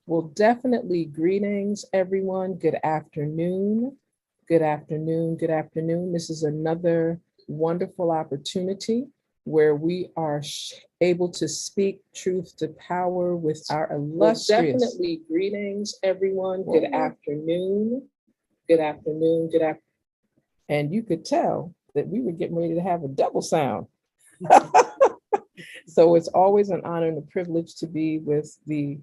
Well, definitely greetings, everyone. Good afternoon. Good afternoon. Good afternoon. This is another wonderful opportunity where we are able to speak truth to power with our illustrious. Well, definitely greetings, everyone. Good afternoon. Good afternoon. Good afternoon. And you could tell that we were getting ready to have a double sound. So it's always an honor and a privilege to be with the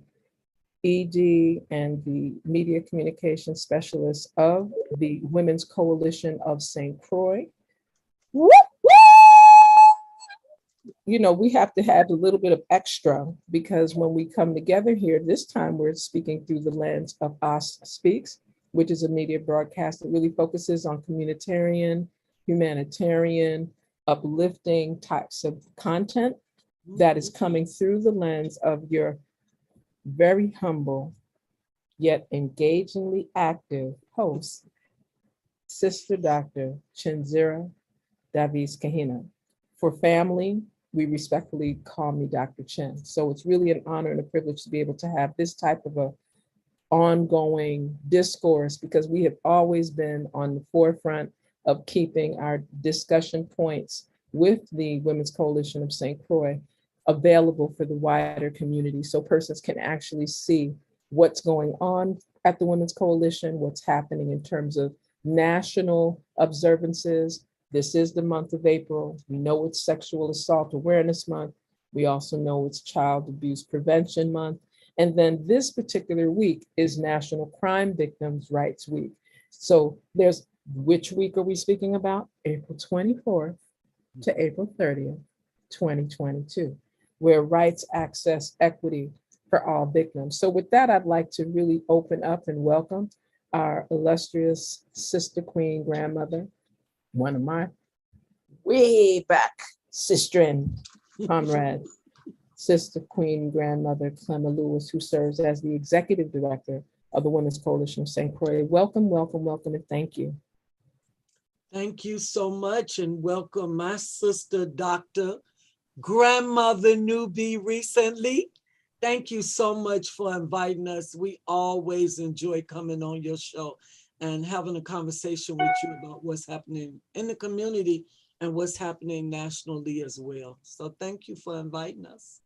ED and the media communication specialist of the Women's Coalition of St. Croix. You know, we have to have a little bit of extra because when we come together here, this time we're speaking through the lens of ASTSpeaks, which is a media broadcast that really focuses on communitarian, humanitarian, uplifting types of content that is coming through the lens of your very humble yet engagingly active host, Sister Dr. Chinzira Davies Kahina. For family, we respectfully call me Dr. Chin. So it's really an honor and a privilege to be able to have this type of a ongoing discourse because we have always been on the forefront of keeping our discussion points with the Women's Coalition of St. Croix available for the wider community so persons can actually see what's going on at the Women's Coalition, what's happening in terms of national observances. This is the month of April. We know it's Sexual Assault Awareness Month. We also know it's Child Abuse Prevention Month. And then this particular week is National Crime Victims' Rights Week. So there's, which week are we speaking about? April 24th to April 30th, 2022, where rights, access, equity for all victims. So with that, I'd like to really open up and welcome our illustrious sister, queen, grandmother, one of my way back sister and comrade, sister, queen, grandmother, Clemma Lewis, who serves as the executive director of the Women's Coalition of St. Croix. Welcome, welcome, welcome, and thank you. Thank you so much, and welcome my sister, Dr. Grandmother Newbie recently. Thank you so much for inviting us. We always enjoy coming on your show and having a conversation with you about what's happening in the community and what's happening nationally as well. So thank you for inviting us.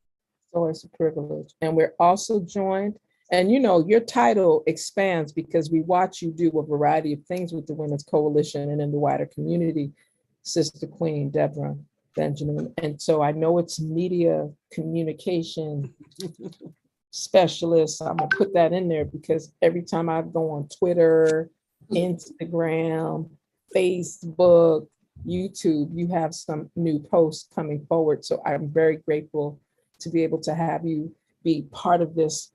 So it's a privilege. And we're also joined, and you know, your title expands because we watch you do a variety of things with the Women's Coalition and in the wider community, Sister Queen Deborah Benjamin. And so I know it's media communication specialist. I'm gonna put that in there because every time I go on Twitter, Instagram, Facebook, YouTube, you have some new posts coming forward. So I'm very grateful to be able to have you be part of this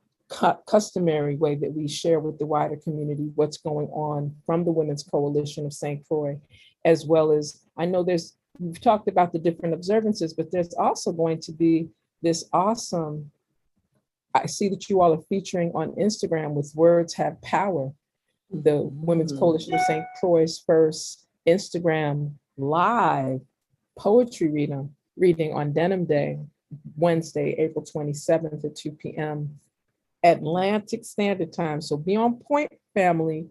customary way that we share with the wider community what's going on from the Women's Coalition of St. Croix, as well as, I know we've talked about the different observances, but there's also going to be this awesome, I see that you all are featuring on Instagram with Words Have Power, the Women's Coalition of St. Croix's first Instagram live poetry reading on Denim Day, Wednesday, April 27th at 2 p.m. Atlantic Standard Time. So be on point, family.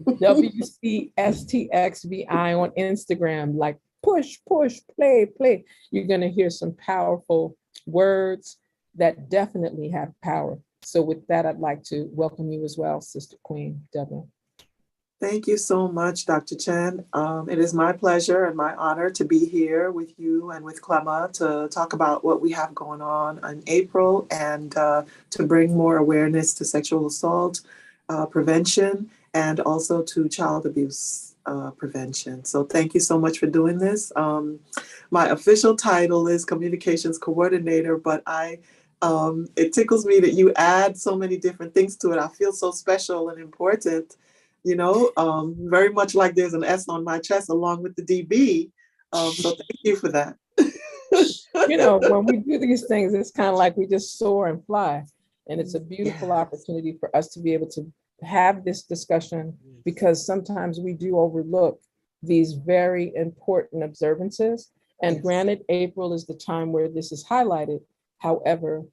WCSTXVI on Instagram, like push, push, play, play. You're going to hear some powerful words that definitely have power. So with that, I'd like to welcome you as well, Sister Queen Deborah. Thank you so much, Dr. Chen. It is my pleasure and my honor to be here with you and with Clemma to talk about what we have going on in April and to bring more awareness to sexual assault prevention and also to child abuse prevention. So thank you so much for doing this. My official title is Communications Coordinator, but it tickles me that you add so many different things to it. I feel so special and important. You know, very much like there's an S on my chest along with the DB. So thank you for that. You know, when we do these things, it's kind of like we just soar and fly. And it's a beautiful opportunity for us to be able to have this discussion because sometimes we do overlook these very important observances. And granted, April is the time where this is highlighted. However,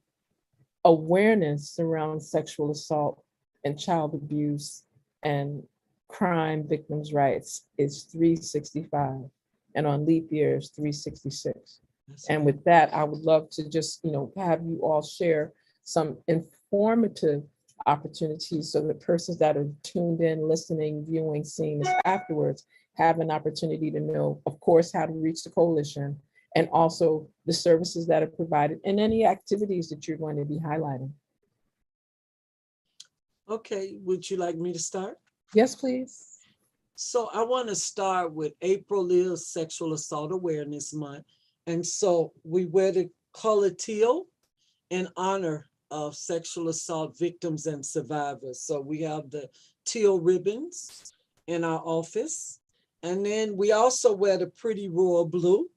awareness around sexual assault and child abuse and crime victims' rights is 365. And on leap years, 366. And with that, I would love to just, have you all share some informative opportunities so that persons that are tuned in, listening, viewing, seeing this afterwards have an opportunity to know, of course, how to reach the coalition and also the services that are provided and any activities that you're going to be highlighting. Okay, would you like me to start? Yes, please. So I want to start with April is Sexual Assault Awareness Month. And so we wear the color teal in honor of sexual assault victims and survivors. So we have the teal ribbons in our office. And then we also wear the pretty royal blue.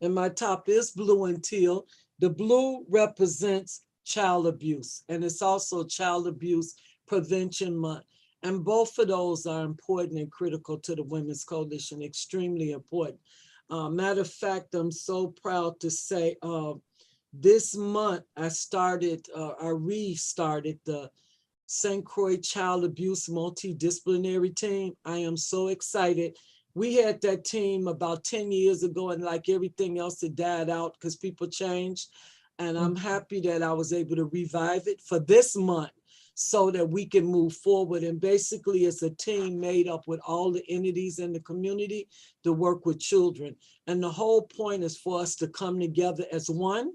And my top is blue and teal. The blue represents child abuse, and it's also Child Abuse Prevention Month. And both of those are important and critical to the Women's Coalition, extremely important. Matter of fact, I'm so proud to say this month I restarted the St. Croix Child Abuse Multidisciplinary Team. I am so excited. We had that team about 10 years ago, and like everything else, it died out because people changed. And I'm happy that I was able to revive it for this month so that we can move forward. And basically, it's a team made up with all the entities in the community to work with children. And the whole point is for us to come together as one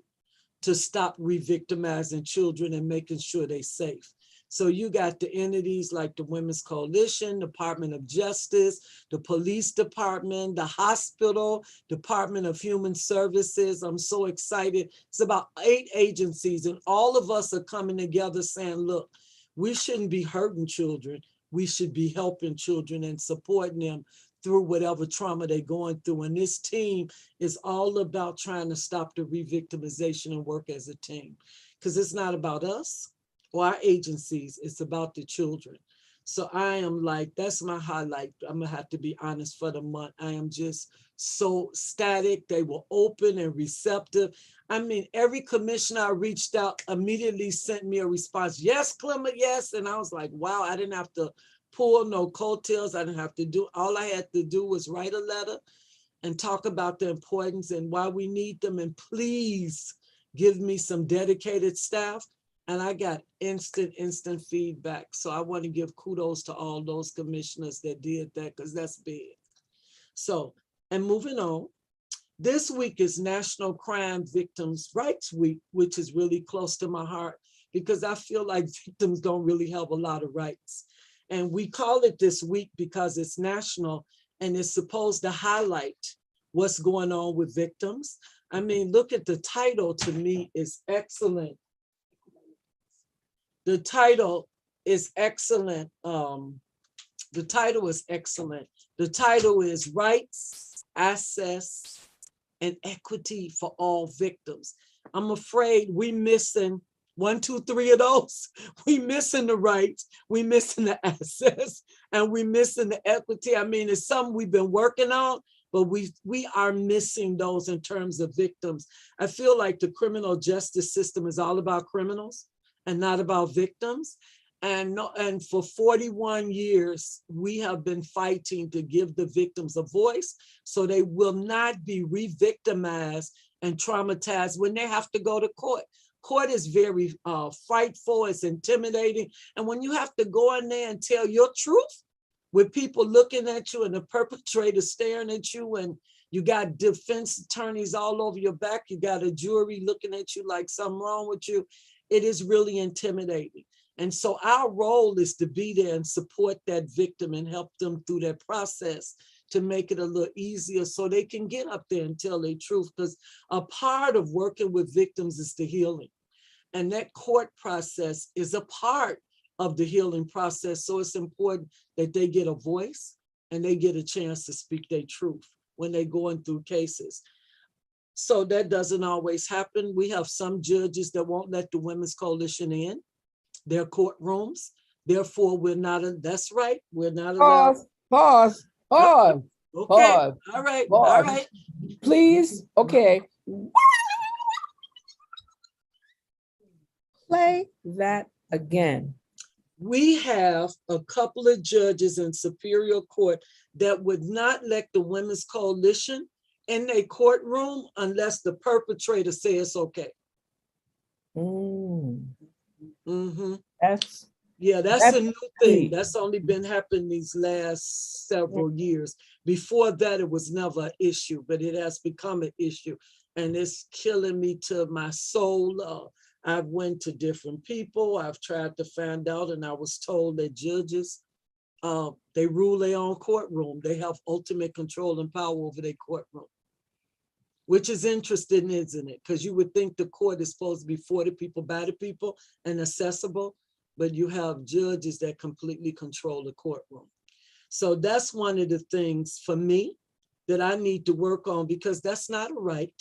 to stop re-victimizing children and making sure they're safe. So you got the entities like the Women's Coalition, Department of Justice, the Police Department, the hospital, Department of Human Services. I'm so excited. It's about 8 agencies, and all of us are coming together saying, look, we shouldn't be hurting children. We should be helping children and supporting them through whatever trauma they're going through. And this team is all about trying to stop the re-victimization and work as a team. Because it's not about us or our agencies, it's about the children. So I am like, that's my highlight. I'm gonna have to be honest for the month. I am just so ecstatic. They were open and receptive. I mean, every commissioner I reached out immediately sent me a response. Yes, Clement, yes. And I was like, wow, I didn't have to pull no coattails. I didn't have to do, all I had to do was write a letter and talk about the importance and why we need them. And please give me some dedicated staff. And I got instant feedback. So I want to give kudos to all those commissioners that did that, because that's big. So, and moving on, this week is National Crime Victims' Rights Week, which is really close to my heart because I feel like victims don't really have a lot of rights. And we call it this week because it's national and it's supposed to highlight what's going on with victims. I mean, look at the title, to me is excellent. The title is excellent. The title is excellent. The title is Rights, Access, and Equity for All Victims. I'm afraid we missing 1, 2, 3 of those. We missing the rights, we missing the access, and we missing the equity. I mean, it's something we've been working on, but we are missing those in terms of victims. I feel like the criminal justice system is all about criminals and not about victims. And for 41 years, we have been fighting to give the victims a voice so they will not be re-victimized and traumatized when they have to go to court. Court is very frightful, it's intimidating. And when you have to go in there and tell your truth with people looking at you and the perpetrator staring at you, and you got defense attorneys all over your back, you got a jury looking at you like something wrong with you, it is really intimidating. And so our role is to be there and support that victim and help them through that process to make it a little easier so they can get up there and tell their truth. Because a part of working with victims is the healing. And that court process is a part of the healing process. So it's important that they get a voice and they get a chance to speak their truth when they're going through cases. So that doesn't always happen. We have some judges that won't let the Women's Coalition in their courtrooms. Therefore, we're not, that's right, we're not allowed. Pause. Okay, Pause. all right, Pause. all right. Please, okay. Play that again. We have a couple of judges in Superior Court that would not let the Women's Coalition in their courtroom unless the perpetrator says it's okay. Mm, Mhm. that's Yeah, that's a new thing. key. That's only been happening these last several years. Before that, it was never an issue, but it has become an issue. And it's killing me to my soul. I've went to different people. I've tried to find out, and I was told that judges, they rule their own courtroom. They have ultimate control and power over their courtroom, which is interesting, isn't it? Because you would think the court is supposed to be for the people, by the people, and accessible, but you have judges that completely control the courtroom. So that's one of the things for me that I need to work on, because that's not a right,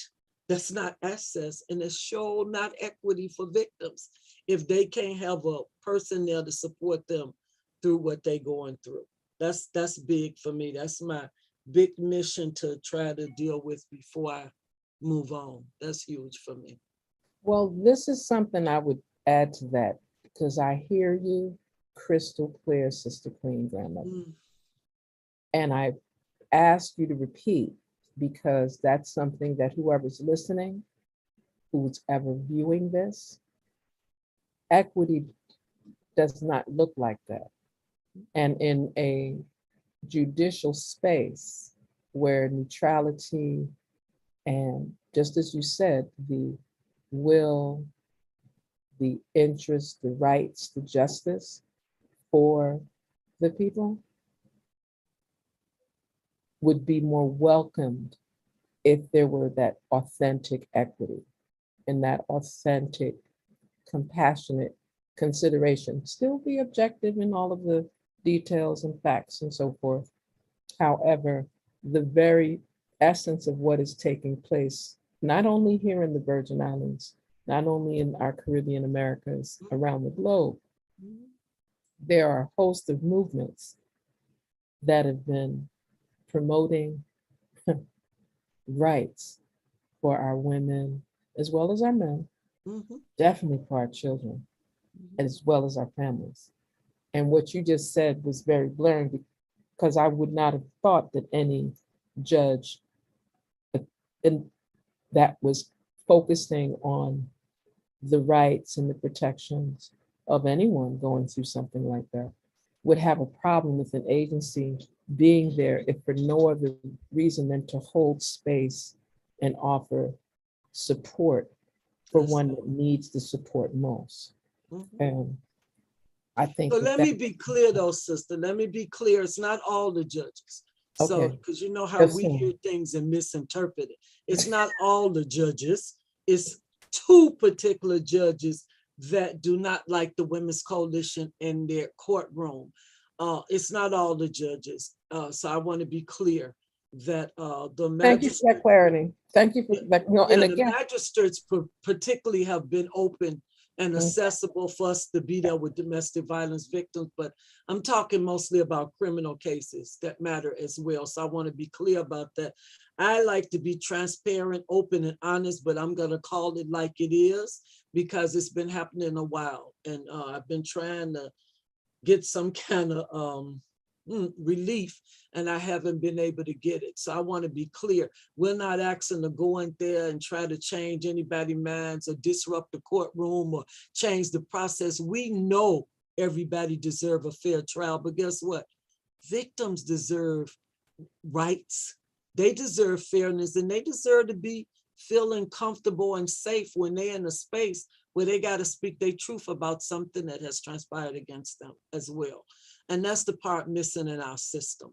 that's not access, and it's sure not equity for victims if they can't have a person there to support them through what they're going through. That's big for me. That's my big mission to try to deal with before I move on. That's huge for me. Well, this is something I would add to that because I hear you crystal clear, Sister Queen Grandmother. Mm. And I ask you to repeat because that's something that whoever's listening, who's ever viewing this, equity does not look like that. And in a judicial space where neutrality and, just as you said, the will, the interest, the rights, the justice for the people would be more welcomed if there were that authentic equity and that authentic, compassionate consideration. Still be objective in all of the details and facts and so forth. However, the very essence of what is taking place, not only here in the Virgin Islands, not only in our Caribbean Americas, around the globe, there are a host of movements that have been promoting rights for our women as well as our men, definitely for our children, as well as our families. And what you just said was very blaring because I would not have thought that any judge that was focusing on the rights and the protections of anyone going through something like that would have a problem with an agency being there if for no other reason than to hold space and offer support for one that needs the support most. And I think so let me be clear though, sister. Let me be clear. It's not all the judges. So, because you know how we hear things and misinterpret it. It's not all the judges. It's two particular judges that do not like the Women's Coalition in their courtroom. It's not all the judges. So I want to be clear that the thank you for that clarity. Thank you for that. You know, yeah, and the again, magistrates particularly have been open and accessible for us to be there with domestic violence victims, but I'm talking mostly about criminal cases that matter as well. So I want to be clear about that. I like to be transparent, open, and honest, but I'm going to call it like it is because it's been happening a while. And I've been trying to get some kind of relief, and I haven't been able to get it. So I want to be clear. We're not asking to go in there and try to change anybody's minds or disrupt the courtroom or change the process. We know everybody deserves a fair trial, but guess what? Victims deserve rights. They deserve fairness, and they deserve to be feeling comfortable and safe when they're in a space where they got to speak their truth about something that has transpired against them as well. And that's the part missing in our system.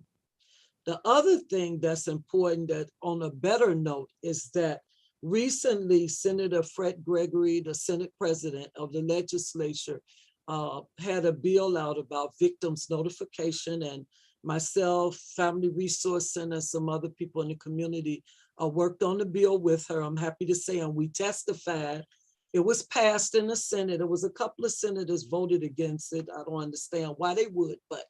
The other thing that's important, that on a better note, is that recently Senator Fred Gregory, the Senate president of the legislature, had a bill out about victims notification, and myself, Family Resource Center, some other people in the community worked on the bill with her. I'm happy to say, and we testified. It was passed in the Senate. There was a couple of senators voted against it. I don't understand why they would, but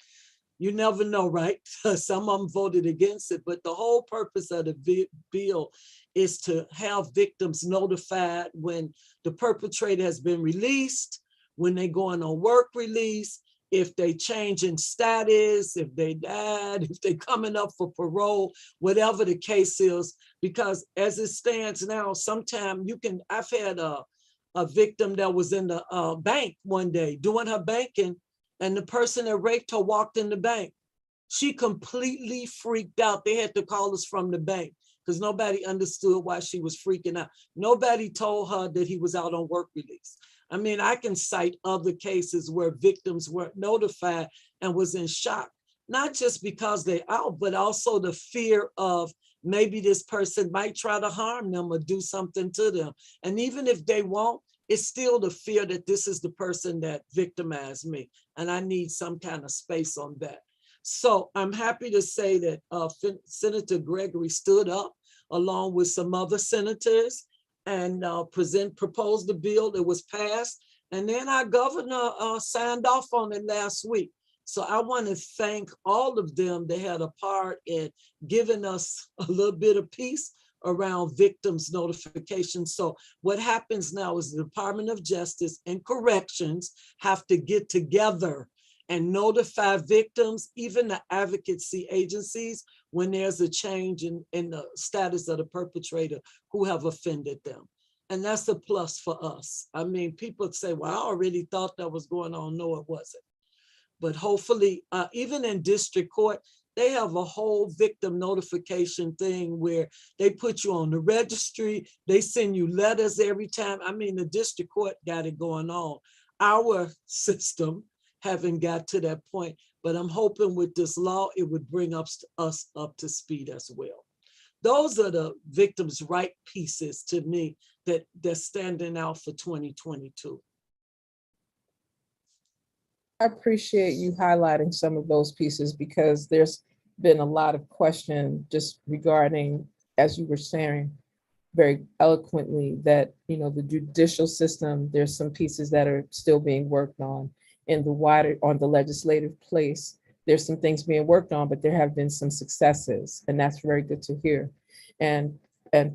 you never know, right? Some of them voted against it, but the whole purpose of the bill is to have victims notified when the perpetrator has been released, when they going on work release, if they change in status, if they died, if they coming up for parole, whatever the case is, because as it stands now, sometimes I've had a victim that was in the bank one day doing her banking, and the person that raped her walked in the bank. She completely freaked out. They had to call us from the bank because nobody understood why she was freaking out. Nobody told her that he was out on work release. I mean, I can cite other cases where victims weren't notified and was in shock, not just because they're out, but also the fear of maybe this person might try to harm them or do something to them. And even if they won't, it's still the fear that this is the person that victimized me, and I need some kind of space on that. So I'm happy to say that Senator Gregory stood up along with some other senators and proposed the bill that was passed. And then our governor signed off on it last week. So I want to thank all of them that had a part in giving us a little bit of peace around victims notification. So what happens now is the Department of Justice and Corrections have to get together and notify victims, even the advocacy agencies, when there's a change in the status of the perpetrator who have offended them. And that's a plus for us. I mean, people say, well, I already thought that was going on. No, it wasn't. But hopefully, even in district court, they have a whole victim notification thing where they put you on the registry. They send you letters every time. I mean, the district court got it going on. Our system haven't got to that point, but I'm hoping with this law, it would bring us up to speed as well. Those are the victims' right pieces to me they're standing out for 2022. I appreciate you highlighting some of those pieces because there's been a lot of question just regarding, as you were sharing very eloquently, that, you know, the judicial system, there's some pieces that are still being worked on in the wider, on the legislative place. There's some things being worked on, but there have been some successes, and that's very good to hear. And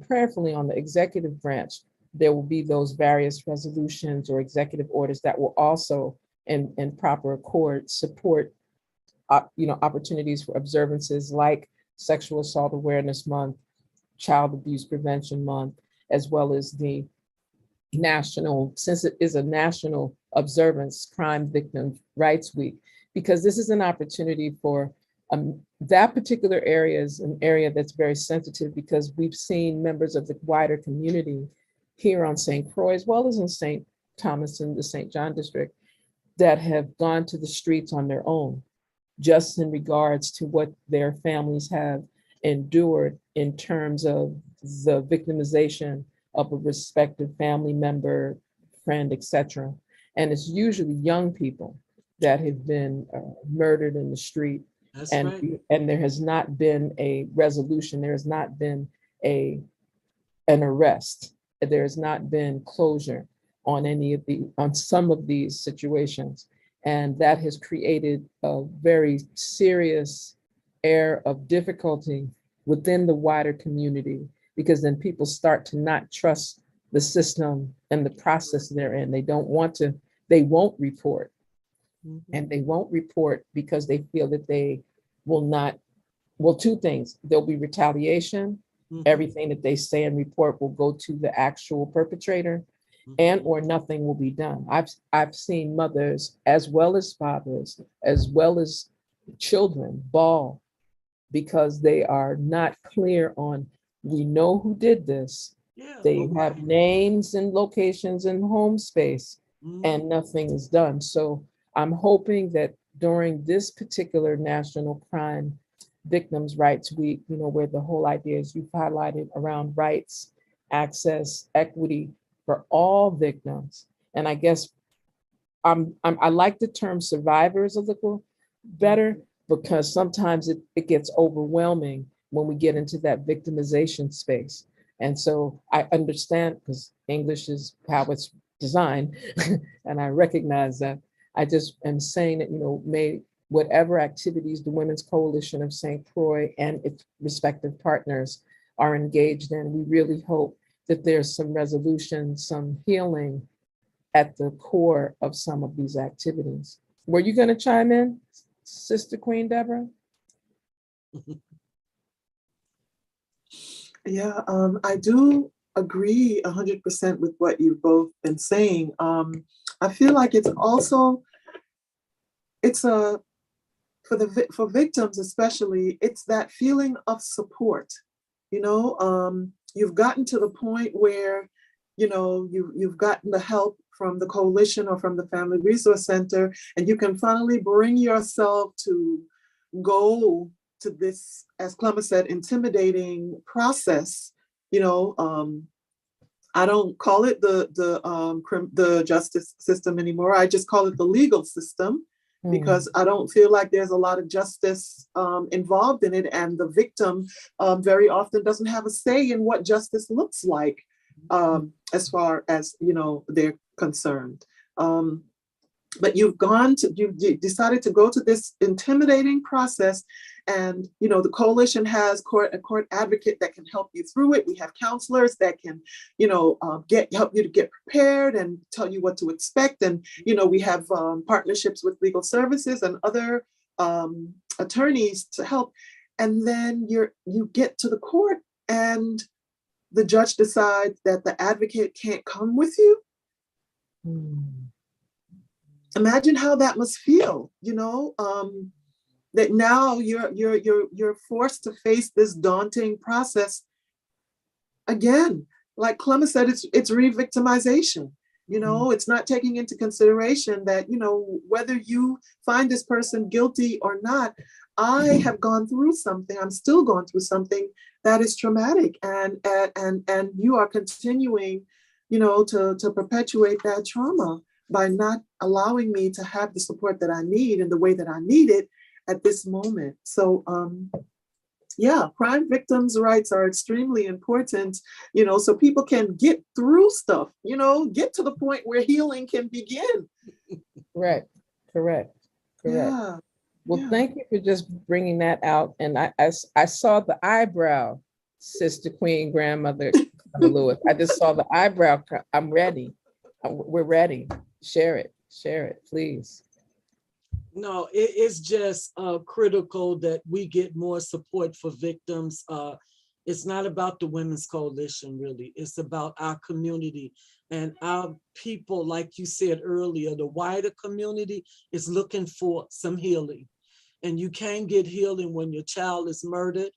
prayerfully on the executive branch, there will be those various resolutions or executive orders that will also in proper accord support opportunities for observances like Sexual Assault Awareness Month, Child Abuse Prevention Month, as well as the national, since it is a national observance, Crime Victim Rights Week, because this is an opportunity for that particular area is an area that's very sensitive, because we've seen members of the wider community here on St. Croix, as well as in St. Thomas and the St. John district, that have gone to the streets on their own, just in regards to what their families have endured in terms of the victimization of a respective family member, friend, etc. And it's usually young people that have been murdered in the street. That's and right. And there has not been a resolution. There has not been an arrest. There has not been closure on some of these situations. And that has created a very serious air of difficulty within the wider community, because then people start to not trust the system and the process they're in. They won't report. And they won't report because they feel that they will not, well, two things: there'll be retaliation. Everything that they say and report will go to the actual perpetrator, and or nothing will be done. I've seen mothers, as well as fathers, as well as children, bawl because they are not clear on, we know who did this. Yeah, They have names and locations and home space, and nothing is done. So I'm hoping that during this particular National Crime Victims' Rights Week, where the whole idea is you've highlighted around rights, access, equity for all victims. And I guess I like the term survivors a little better, because sometimes it gets overwhelming when we get into that victimization space. And so I understand, because English is how it's designed, and I recognize that. I just am saying that, may whatever activities the Women's Coalition of St. Croix and its respective partners are engaged in. We really hope that there's some resolution, some healing at the core of some of these activities. Were you going to chime in, Sister Queen Deborah? Yeah, I do agree 100% with what you've both been saying. I feel like it's also, for victims especially, it's that feeling of support. You've gotten to the point where, you've gotten the help from the coalition or from the Family Resource Center, and you can finally bring yourself to go to this, as Clemma said, intimidating process. I don't call it the justice system anymore. I just call it the legal system, because I don't feel like there's a lot of justice involved in it, and the victim very often doesn't have a say in what justice looks like, as far as they're concerned. But you've decided to go to this intimidating process, and the coalition has a court advocate that can help you through it. We have counselors that can help you to get prepared and tell you what to expect, and we have partnerships with legal services and other attorneys to help. And then you get to the court, and the judge decides that the advocate can't come with you. Imagine how that must feel, that now you're forced to face this daunting process again. Like Clemma said, it's re-victimization. It's not taking into consideration that, whether you find this person guilty or not, I have gone through something, I'm still going through something that is traumatic, and you are continuing, to perpetuate that trauma by not allowing me to have the support that I need in the way that I need it at this moment. So crime victims' rights are extremely important, so people can get through stuff, get to the point where healing can begin. Correct. Yeah. Well, thank you for just bringing that out. And I saw the eyebrow, Sister Queen Grandmother Lewis. I just saw the eyebrow. I'm ready. We're ready. Share it, please. No, it's just critical that we get more support for victims. It's not about the Women's Coalition, really. It's about our community and our people. Like you said earlier, the wider community is looking for some healing. And you can't get healing when your child is murdered,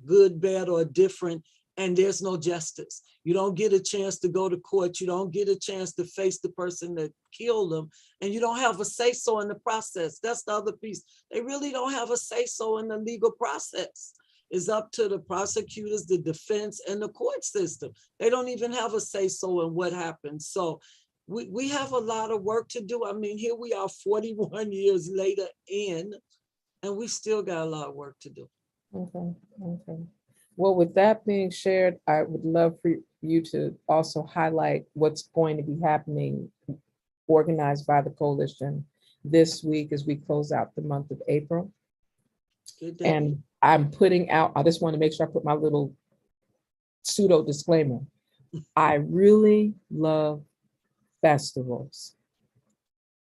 good, bad, or different, and there's no justice. You don't get a chance to go to court. You don't get a chance to face the person that killed them, and you don't have a say-so in the process. That's the other piece. They really don't have a say-so in the legal process. It's up to the prosecutors, the defense, and the court system. They don't even have a say-so in what happens. So we have a lot of work to do. I mean, here we are 41 years later and we still got a lot of work to do. Okay. Well, with that being shared, I would love for you to also highlight what's going to be happening, organized by the coalition this week as we close out the month of April. And I'm putting out, I just want to make sure I put my little pseudo disclaimer. I really love festivals.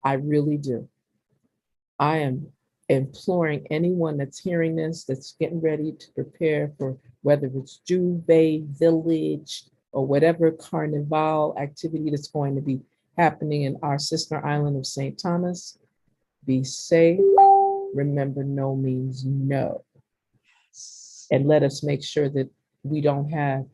I really do. I am imploring anyone that's hearing this, that's getting ready to prepare for whether it's Juve Village or whatever carnival activity that's going to be happening in our sister island of St. Thomas, be safe. Remember, no means no. And let us make sure that we don't have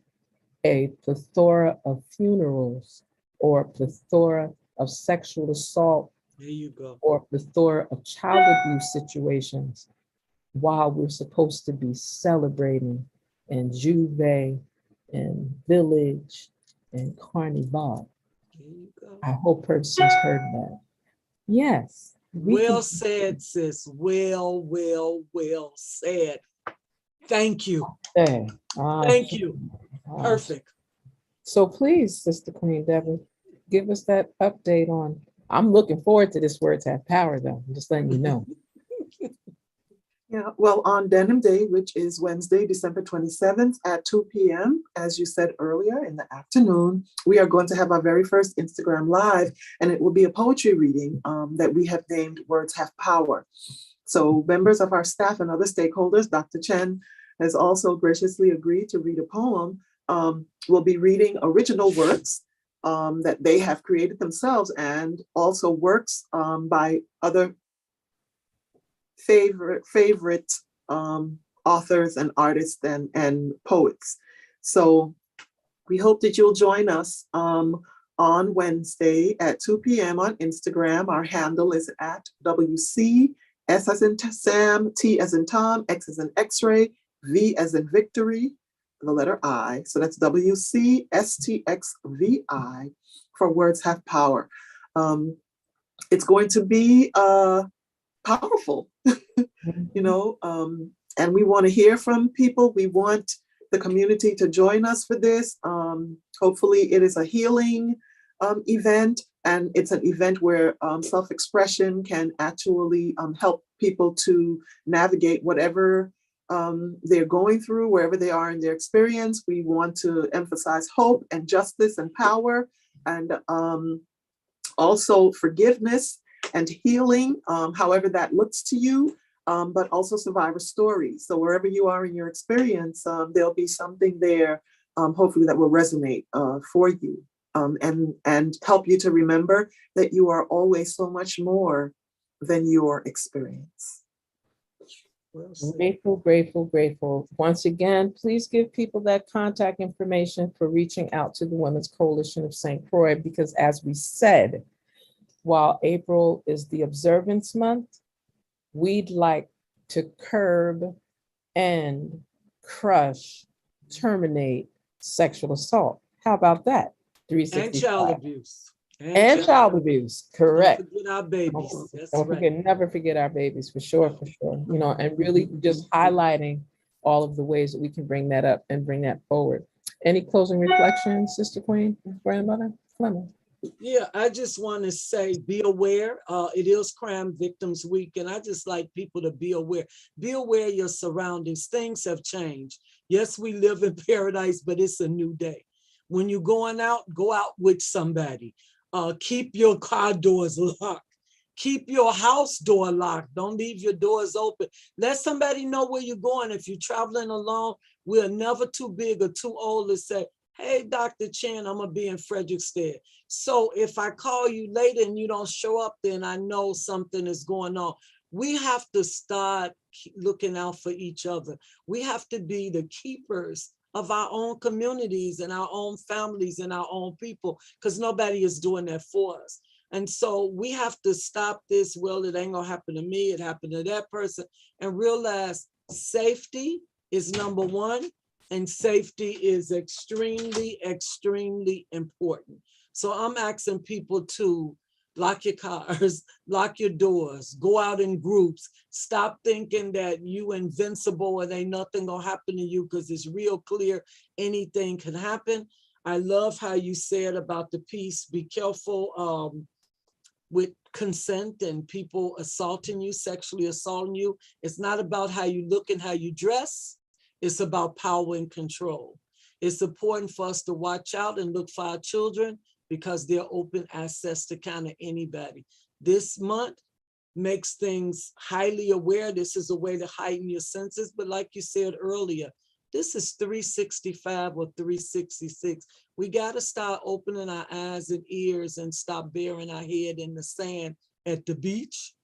a plethora of funerals or a plethora of sexual assault. There you go. Or a plethora of child abuse situations while we're supposed to be celebrating in Juve and Village and Carnival. There you go. I hope persons heard that. Yes. Well said, sis. Well said. Thank you. Thank you. Perfect. So please, Sister Queen Deborah, give us that update on. I'm looking forward to this Words Have Power, though. I'm just letting you know. Yeah, well, on Denim Day, which is Wednesday, December 27th at 2 p.m., as you said earlier in the afternoon, we are going to have our very first Instagram Live, and it will be a poetry reading that we have named Words Have Power. So members of our staff and other stakeholders, Dr. Chen has also graciously agreed to read a poem. We'll be reading original works that they have created themselves, and also works by other favorite authors and artists and poets. So we hope that you'll join us on Wednesday at 2 p.m. on Instagram. Our handle is at WC, S as in Sam, T as in Tom, X as in X-ray, V as in Victory, the letter I. So that's WC, STX, VI for Words Have Power. It's going to be powerful, you know, and we want to hear from people. We want the community to join us for this. Hopefully it is a healing event, and it's an event where self-expression can actually help people to navigate whatever they're going through, wherever they are in their experience. We want to emphasize hope and justice and power, and also forgiveness and healing, however that looks to you, but also survivor stories. So wherever you are in your experience, there'll be something there, hopefully that will resonate for you, and help you to remember that you are always so much more than your experience. Grateful, grateful, grateful. Once again, please give people that contact information for reaching out to the Women's Coalition of St. Croix, because as we said, while April is the observance month, we'd like to curb, end, crush, terminate sexual assault. How about that? And child abuse. And child abuse, correct. Don't forget our babies. That's Don't right. forget, never forget our babies, for sure, for sure. You know, and really just highlighting all of the ways that we can bring that up and bring that forward. Any closing reflections, Sister Queen, Grandmother Clement? Yeah, I just want to say, be aware. It is Crime Victims Week, and I just like people to be aware. Be aware of your surroundings. Things have changed. Yes, we live in paradise, but it's a new day. When you're going out, go out with somebody. Keep your car doors locked. Keep your house door locked. Don't leave your doors open. Let somebody know where you're going. If you're traveling alone, we're never too big or too old to say, hey, Dr. Chen, I'm going to be in Frederickstead. So if I call you later and you don't show up, then I know something is going on. We have to start looking out for each other. We have to be the keepers of our own communities and our own families and our own people, because nobody is doing that for us. And so we have to stop this. Well, it ain't gonna happen to me. It happened to that person, and realize safety is number one, and safety is extremely, extremely important. So I'm asking people to lock your cars, lock your doors, go out in groups. Stop thinking that you invincible and ain't nothing gonna happen to you, because it's real clear anything can happen. I love how you said about the piece, be careful with consent and people assaulting you, sexually assaulting you. It's not about how you look and how you dress. It's about power and control. It's important for us to watch out and look for our children, because they're open access to kind of anybody. This month makes things highly aware. This is a way to heighten your senses. But like you said earlier, this is 365 or 366. We got to start opening our eyes and ears and stop burying our head in the sand at the beach,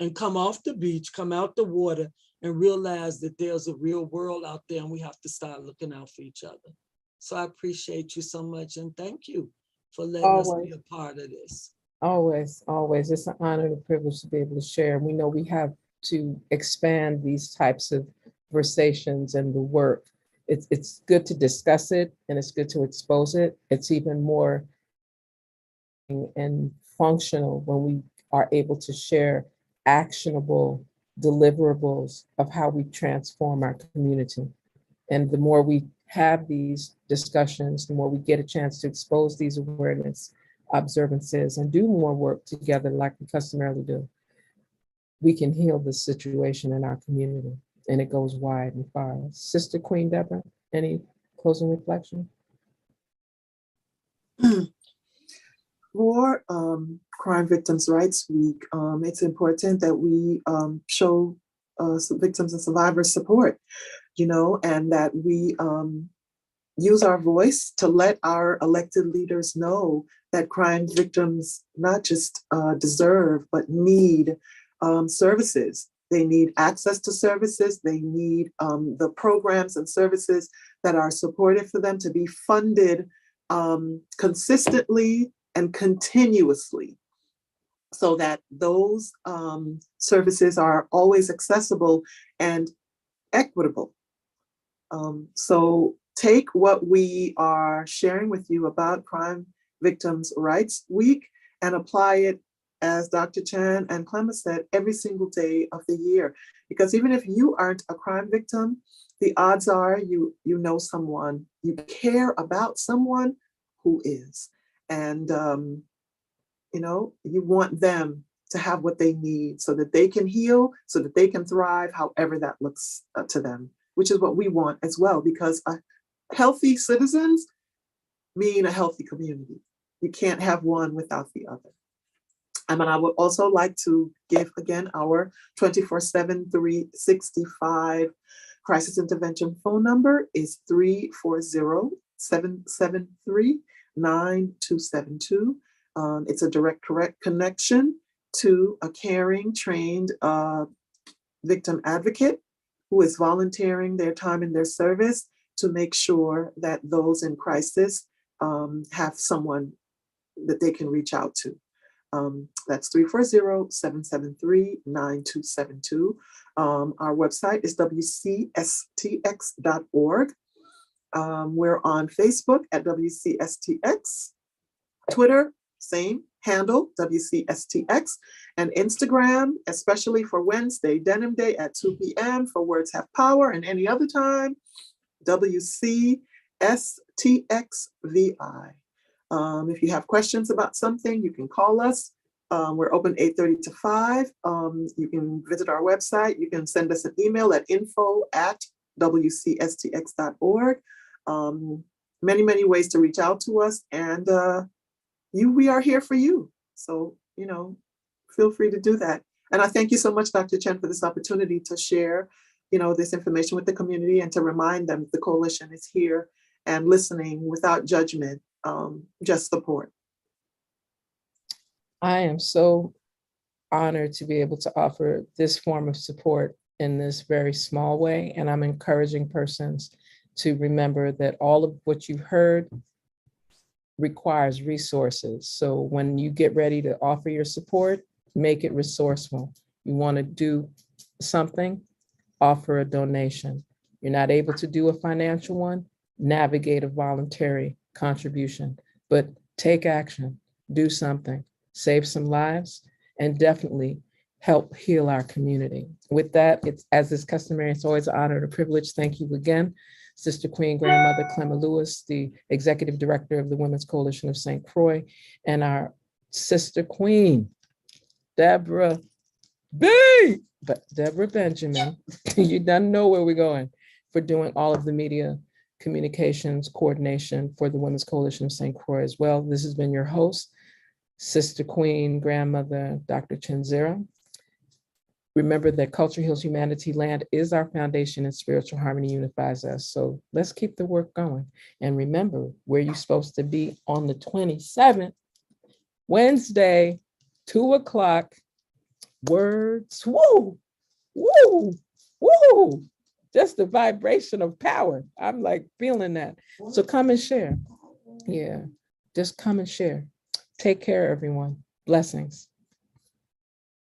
and come off the beach, come out the water, and realize that there's a real world out there, and we have to start looking out for each other. So I appreciate you so much, and thank you for letting us be a part of this. Always, always. It's an honor and a privilege to be able to share. We know we have to expand these types of conversations and the work. It's good to discuss it, and it's good to expose it. It's even more and functional when we are able to share actionable deliverables of how we transform our community. And the more we have these discussions, the more we get a chance to expose these awareness observances and do more work together like we customarily do, we can heal the situation in our community. And it goes wide and far. Sister Queen Deborah, any closing reflection? For Crime Victims' Rights Week, it's important that we show victims and survivors support, and that we use our voice to let our elected leaders know that crime victims not just deserve, but need services. They need access to services. They need the programs and services that are supportive for them to be funded consistently and continuously, so that those services are always accessible and equitable. So take what we are sharing with you about Crime Victims' Rights Week and apply it, as Dr. Chan and Clemma said, every single day of the year. Because even if you aren't a crime victim, the odds are you know someone, you care about someone who is. And, you want them to have what they need so that they can heal, so that they can thrive, however that looks to them, which is what we want as well, because healthy citizens mean a healthy community. You can't have one without the other. And I would also like to give again our 24/7, 365 crisis intervention phone number is 340-773-9272. It's a direct connection to a caring, trained victim advocate who is volunteering their time and their service to make sure that those in crisis have someone that they can reach out to. That's 340-773-9272. Our website is WCSTX.org. We're on Facebook at WCSTX, Twitter, same handle, WCSTX, and Instagram, especially for Wednesday, Denim Day at 2 p.m. for Words Have Power, and any other time, WCSTXVI. If you have questions about something, you can call us. We're open 8:30 to 5. You can visit our website. You can send us an email at info@wcstx.org. Many, many ways to reach out to us. And we are here for you. So, feel free to do that. And I thank you so much, Dr. Chen, for this opportunity to share, this information with the community and to remind them the coalition is here and listening without judgment, just support. I am so honored to be able to offer this form of support in this very small way. And I'm encouraging persons to remember that all of what you've heard requires resources. So when you get ready to offer your support, make it resourceful. You want to do something, offer a donation. You're not able to do a financial one, navigate a voluntary contribution, but take action, do something, save some lives, and definitely help heal our community. With that, it's, as is customary, it's always an honor and a privilege. Thank you again, Sister Queen Grandmother Clemma Lewis, the Executive Director of the Women's Coalition of St. Croix, and our Sister Queen, Deborah Benjamin, you done know where we're going, for doing all of the media communications coordination for the Women's Coalition of St. Croix as well. This has been your host, Sister Queen Grandmother Dr. Chenzira. Remember that Culture Heals Humanity, land is our foundation, and spiritual harmony unifies us. So let's keep the work going. And remember where you're supposed to be on the 27th, Wednesday, 2 o'clock. Words, woo, woo, woo. Just the vibration of power. I'm like feeling that. So come and share. Yeah, just come and share. Take care, everyone. Blessings.